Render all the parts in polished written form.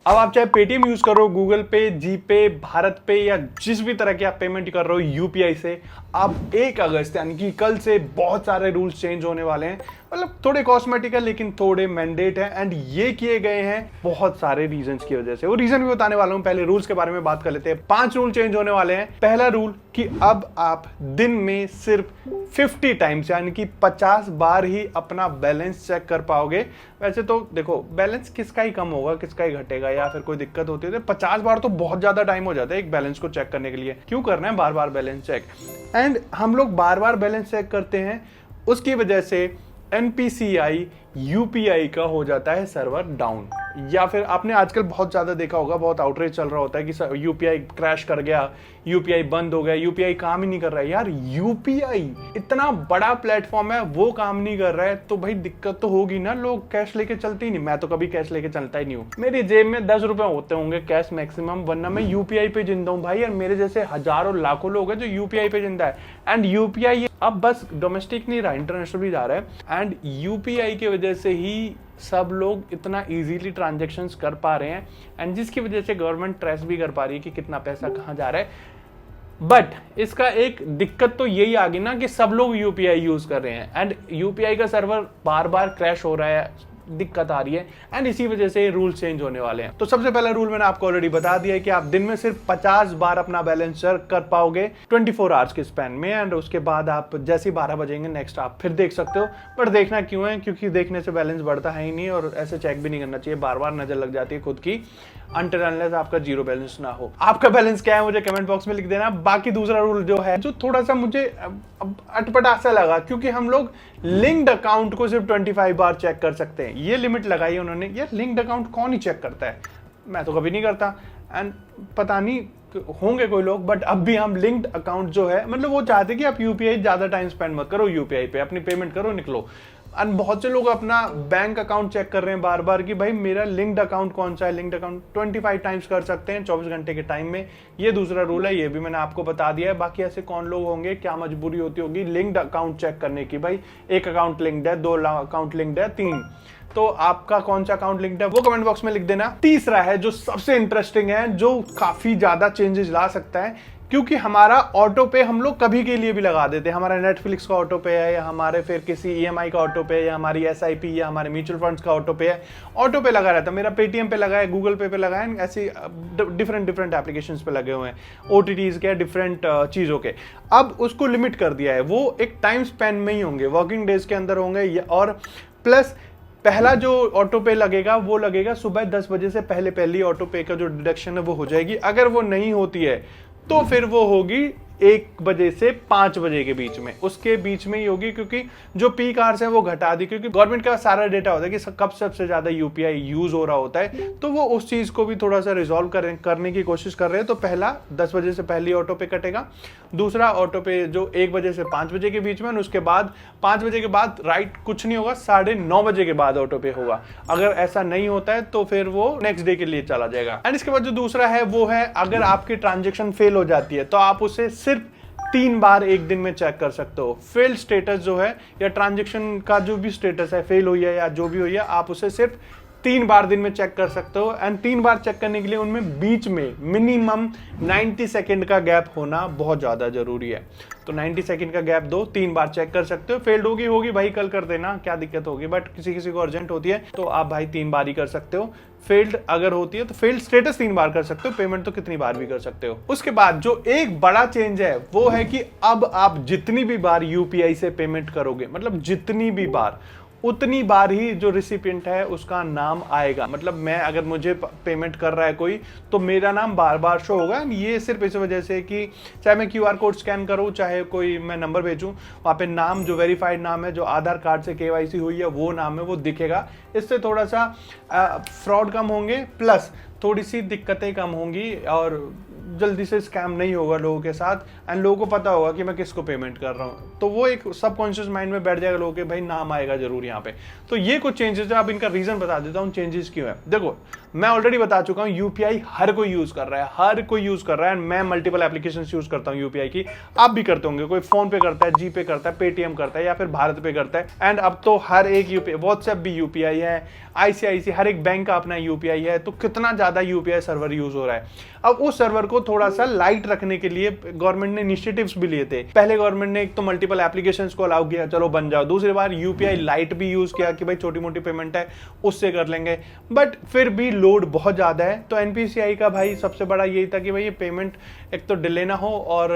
अब आप चाहे पेटीएम यूज करो, गूगल पे, जीपे, भारत पे या जिस भी तरह के आप पेमेंट कर रहे हो यूपीआई से, अब 1 अगस्त यानी कि कल से बहुत सारे रूल्स चेंज होने वाले हैं। मतलब थोड़े कॉस्मेटिक है लेकिन थोड़े मैंडेट है, एंड ये किए गए हैं बहुत सारे रीजंस की वजह से। वो रीजन भी बताने वाला हूं, पहले रूल्स के बारे में बात कर लेते हैं। 5 रूल चेंज होने वाले हैं। पहला रूल कि अब आप दिन में सिर्फ 50 टाइम्स यानी कि 50 बार ही अपना बैलेंस चेक कर पाओगे। वैसे तो देखो बैलेंस किसका ही कम होगा, किसका ही घटेगा या फिर कोई दिक्कत होती है तो 50 बार तो बहुत ज्यादा टाइम हो जाता है एक बैलेंस को चेक करने के लिए। क्यों करना है बार बार बैलेंस चेक? एंड हम लोग बार बार बैलेंस चेक करते हैं, उसकी वजह से NPCI UPI का हो जाता है सर्वर डाउन। या फिर आपने आजकल बहुत ज्यादा देखा होगा, बहुत आउटरीच चल रहा होता है कि यूपीआई क्रैश कर गया, यूपीआई बंद हो गया, यूपीआई काम ही नहीं कर रहा है। यार यूपीआई इतना बड़ा प्लेटफॉर्म है, वो काम नहीं कर रहा है तो भाई दिक्कत तो होगी ना। लोग कैश लेके चलते ही नहीं, मैं तो कभी कैश लेके चलता ही नहीं हूँ। मेरी जेब में 10 रुपए होते होंगे कैश मैक्सिमम, वरना मैं यूपीआई पे जिंदा हूँ भाई। और मेरे जैसे हजारों लाखों लोग हैं जो यूपीआई पे जिंदा है। एंड यूपीआई अब बस डोमेस्टिक नहीं रहा, इंटरनेशनल भी जा रहा है। एंड यूपीआई की वजह से ही सब लोग इतना इजीली ट्रांजैक्शंस कर पा रहे हैं, एंड जिसकी वजह से गवर्नमेंट ट्रेस भी कर पा रही है कि कितना पैसा कहां जा रहा है। बट इसका एक दिक्कत तो यही आ गई ना कि सब लोग यूपीआई यूज कर रहे हैं, एंड यूपीआई का सर्वर बार बार क्रैश हो रहा है, दिक्कत आ रही है, एंड इसी वजह से रूल चेंज होने वाले हैं। तो सबसे पहला रूल मैंने आपको ऑलरेडी बता दिया है कि आप दिन में सिर्फ 50 बार अपना बैलेंस चेक कर पाओगे 24 आवर्स के स्पैन में, एंड उसके बाद आप जैसे ही 12 बजेंगे नेक्स्ट आप फिर देख सकते हो। पर देखना क्यों है? क्योंकि देखने से बैलेंस बढ़ता है ही नहीं, और ऐसे चेक भी नहीं करना चाहिए, बार बार नजर लग जाती है खुद की, अनटिल अनलेस आपका जीरो बैलेंस ना हो। आपका बैलेंस क्या है मुझे कमेंट बॉक्स में लिख देना। बाकी दूसरा रूल जो है, जो थोड़ा सा मुझे अटपटा सा लगा, क्योंकि हम लोग लिंक्ड अकाउंट को सिर्फ 25 बार चेक कर सकते हैं, ये लिमिट लगाई उन्होंने। यार लिंक्ड अकाउंट कौन ही चेक करता है? मैं तो कभी नहीं करता, एंड पता नहीं होंगे कोई लोग, बट अब भी हम लिंक्ड अकाउंट जो है, मतलब वो चाहते कि आप यूपीआई ज्यादा टाइम स्पेंड मत करो, यूपीआई पे अपनी पेमेंट करो निकलो। एंड बहुत से लोग अपना बैंक अकाउंट चेक कर रहे हैं बार बार कि भाई मेरा लिंक्ड अकाउंट कौन सा है। लिंक्ड अकाउंट 25 टाइम्स कर सकते हैं 24 घंटे के टाइम में, ये दूसरा रूल है, ये भी मैंने आपको बता दिया है। बाकी ऐसे कौन लोग होंगे, क्या मजबूरी होती होगी लिंक्ड अकाउंट चेक करने की? भाई एक अकाउंट लिंक्ड है, 2 अकाउंट लिंक्ड है, 3, तो आपका कौन सा अकाउंट लिंक्ड है वो कमेंट बॉक्स में लिख देना। तीसरा है जो सबसे इंटरेस्टिंग है, जो काफी ज्यादा चेंजेस ला सकता है, क्योंकि हमारा ऑटो पे हम लोग कभी के लिए भी लगा देते हैं। हमारा नेटफ्लिक्स का ऑटो पे है, या हमारे फिर किसी ईएमआई का ऑटो पे है, या हमारी एसआईपी या हमारे म्यूचुअल फंड्स का ऑटो पे है, ऑटो पे लगा रहता है। मेरा पेटीएम पे लगा है, गूगल पे लगा है, ऐसी डिफरेंट एप्लीकेशंस पे लगे हुए हैं, ओटीटीज के, डिफरेंट चीजों के। अब उसको लिमिट कर दिया है, वो एक टाइम स्पैन में ही होंगे, वर्किंग डेज के अंदर होंगे। और प्लस पहला जो ऑटो पे लगेगा वो लगेगा सुबह 10 बजे से पहले, पहली ऑटो पे का जो डिडक्शन है वो हो जाएगी। अगर वो नहीं होती है तो फिर वो होगी 1 बजे से 5 बजे के बीच में, उसके बीच में ही होगी, क्योंकि जो पीक आवर्स है वो घटा दी, क्योंकि गवर्नमेंट का सारा डेटा होता है कि कब सबसे ज्यादा यूपीआई यूज हो रहा होता है, तो वो उस चीज को भी थोड़ा सा रिजॉल्व करने की कोशिश कर रहे हैं। तो पहला 10 बजे से पहले ऑटो पे कटेगा, दूसरा ऑटो पे जो 1 बजे से 5 बजे के बीच में, उसके बाद 5 बजे के बाद राइट कुछ नहीं होगा, 9:30 बजे के बाद ऑटो पे होगा। अगर ऐसा नहीं होता है तो फिर वो नेक्स्ट डे के लिए चला जाएगा। एंड इसके बाद जो दूसरा है वो है, अगर आपकी ट्रांजेक्शन फेल हो जाती है तो आप उसे सिर्फ 3 बार एक दिन में चेक कर सकते हो। फेल स्टेटस जो है, या ट्रांजैक्शन का जो भी स्टेटस है, फेल हुई है या जो भी हुई है, आप उसे सिर्फ 3 बार दिन में चेक कर सकते हो। एंड 3 बार चेक करने के लिए उनमें बीच में मिनिमम 90 सेकेंड का गैप होना बहुत ज्यादा जरूरी है। तो 90 सेकेंड का गैप दो, 3 बार चेक कर सकते हो। फेल्ड होगी भाई कल कर देना, क्या दिक्कत होगी, बट किसी को अर्जेंट होती है तो आप भाई 3 बार ही कर सकते हो। फेल्ड अगर होती है तो फेल्ड स्टेटस 3 बार कर सकते हो, पेमेंट तो कितनी बार भी कर सकते हो। उसके बाद जो एक बड़ा चेंज है वो है कि अब आप जितनी भी बार यूपीआई से पेमेंट करोगे, मतलब जितनी भी बार, उतनी बार ही जो रिसिपिएंट है उसका नाम आएगा। मतलब मैं अगर मुझे पेमेंट कर रहा है कोई, तो मेरा नाम बार बार शो होगा। ये सिर्फ इस वजह से कि चाहे मैं क्यूआर कोड स्कैन करूं, चाहे कोई मैं नंबर भेजूं, वहां पे नाम जो वेरीफाइड नाम है, जो आधार कार्ड से केवाईसी हुई है वो नाम है, वो दिखेगा। इससे थोड़ा सा फ्रॉड कम होंगे, प्लस थोड़ी सी दिक्कतें कम होंगी, और जल्दी से स्कैम नहीं होगा लोगों के साथ, एंड लोगों को पता होगा कि मैं किसको पेमेंट कर रहा हूँ। तो वो एक सबकॉन्शियस माइंड में बैठ जाएगा लोगों के, भाई नाम आएगा जरूर यहाँ पे। तो ये कुछ चेंजेस है। अब इनका रीजन बता देता हूँ चेंजेस क्यों है। देखो, मैं ऑलरेडी बता चुका हूँ यूपीआई हर कोई यूज कर रहा है, हर कोई यूज कर रहा है। मैं मल्टीपल एप्लीकेशन यूज करता हूँ यूपीआई की, आप भी करते होंगे। कोई फोन पे करता है, जी पे करता है, पेटीएम करता है, या फिर भारत पे करता है। एंड अब तो हर एक यूपीआई, व्हाट्सएप भी यूपीआई है, आईसीआईसी, हर एक बैंक का अपना यूपीआई है। तो कितना ज्यादा यूपीआई सर्वर यूज हो रहा है। अब उस सर्वर को थोड़ा सा लाइट रखने के लिए गवर्नमेंट ने इनिशिएटिव्स भी लिए थे। पहले गवर्नमेंट ने एक तो मल्टीपल एप्लीकेशंस को अलाउ किया, चलो बन जाओ। दूसरी बार यूपीआई लाइट भी यूज किया कि भाई छोटी मोटी पेमेंट है उससे कर लेंगे, बट फिर भी लोड बहुत ज्यादा है। तो एनपीसीआई का भाई सबसे बड़ा यही था कि भाई ये पेमेंट एक तो डिले ना हो और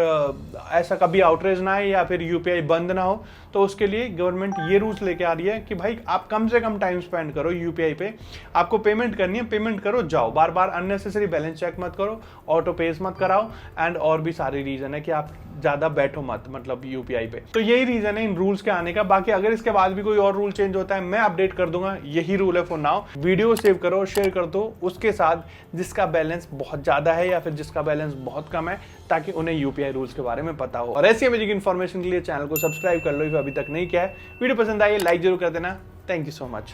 ऐसा कभी आउटरेज ना आए या फिर यूपीआई बंद ना हो। तो उसके लिए गवर्नमेंट ये रूल्स लेके आ रही है कि भाई आप कम से कम टाइम स्पेंड करो यूपीआई पे। आपको पेमेंट करनी है, पेमेंट करो, जाओ। बार बार अननेसेसरी बैलेंस चेक मत करो, ऑटो पेज मत कराओ, एंड और भी सारे रीजन है कि आप ज्यादा बैठो मत, मतलब यूपीआई पे। तो यही रीजन है इन रूल्स के आने का। बाकी अगर इसके बाद भी कोई और रूल चेंज होता है मैं अपडेट कर दूंगा। यही रूल है फॉर नाउ। वीडियो सेव करो, शेयर कर दो उसके साथ जिसका बैलेंस बहुत ज्यादा है या फिर जिसका बैलेंस बहुत कम है, ताकि उन्हें यूपीआई रूल्स के बारे में पता हो। और ऐसी अमेजिंग इन्फॉर्मेशन के लिए चैनल को सब्सक्राइब कर लो अभी तक नहीं किया है। वीडियो पसंद आई लाइक जरूर कर देना। Thank you so much.